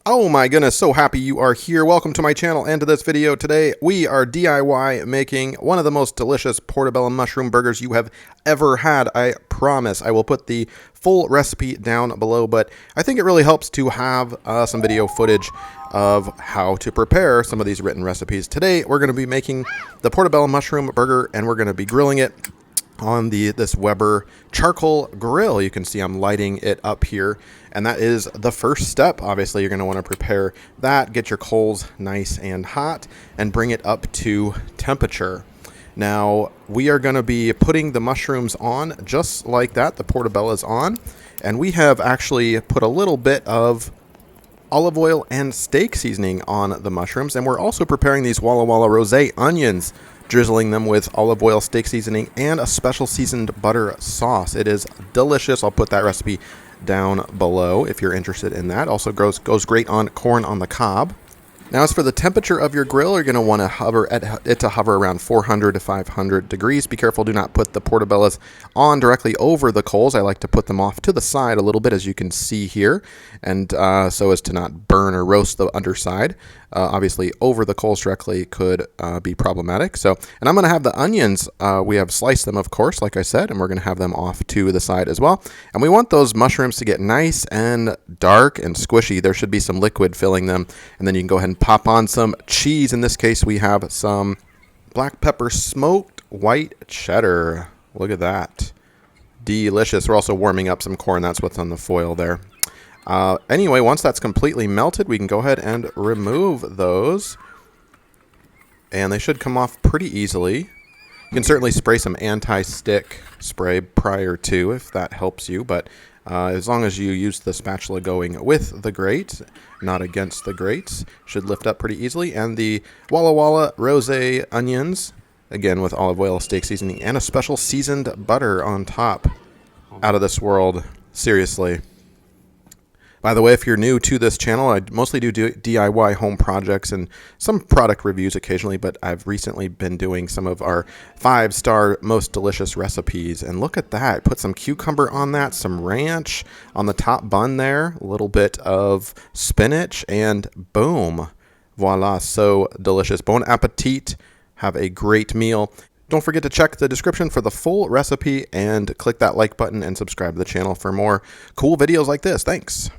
Oh my goodness, so happy you are here. Welcome to my channel and to this video. Today we are DIY making one of the most delicious portobello mushroom burgers you have ever had. I promise. I will put the full recipe down below, but I think it really helps to have some video footage of how to prepare some of these written recipes. Today we're going to be making the portobello mushroom burger and we're going to be grilling it on this Weber charcoal grill. You can see I'm lighting it up here, and that is the first step. Obviously, you're going to want to prepare that, get your coals nice and hot, and bring it up to temperature. Now, we are going to be putting the mushrooms on just like that. The portobello is on, and we have actually put a little bit of olive oil and steak seasoning on the mushrooms, and we're also preparing these Walla Walla rosé onions, drizzling them with olive oil, steak seasoning, and a special seasoned butter sauce. It is delicious. I'll put that recipe down below if you're interested in that. Also goes great on corn on the cob. Now, as for the temperature of your grill, you're going to want to hover around 400 to 500 degrees. Be careful, do not put the portobellos on directly over the coals. I like to put them off to the side a little bit, as you can see here, and so as to not burn or roast the underside. Obviously, over the coals directly could be problematic. And I'm going to have the onions. We have sliced them, of course, like I said, and we're going to have them off to the side as well. And we want those mushrooms to get nice and dark and squishy. There should be some liquid filling them, and then you can go ahead and pop on some cheese. In this case, we have some black pepper smoked white cheddar. Look at that. Delicious. We're also warming up some corn. That's what's on the foil there. Anyway, once that's completely melted, we can go ahead and remove those. And they should come off pretty easily. You can certainly spray some anti-stick spray prior to, if that helps you. But as long as you use the spatula going with the grate, not against the grates, should lift up pretty easily. And the Walla Walla rosé onions, again with olive oil, steak seasoning, and a special seasoned butter on top. Out of this world. Seriously. By the way, if you're new to this channel, I mostly do DIY home projects and some product reviews occasionally, but I've recently been doing some of our 5-star most delicious recipes. And look at that. Put some cucumber on that, some ranch on the top bun there, a little bit of spinach, and boom. Voila, so delicious. Bon appetit. Have a great meal. Don't forget to check the description for the full recipe and click that like button and subscribe to the channel for more cool videos like this. Thanks.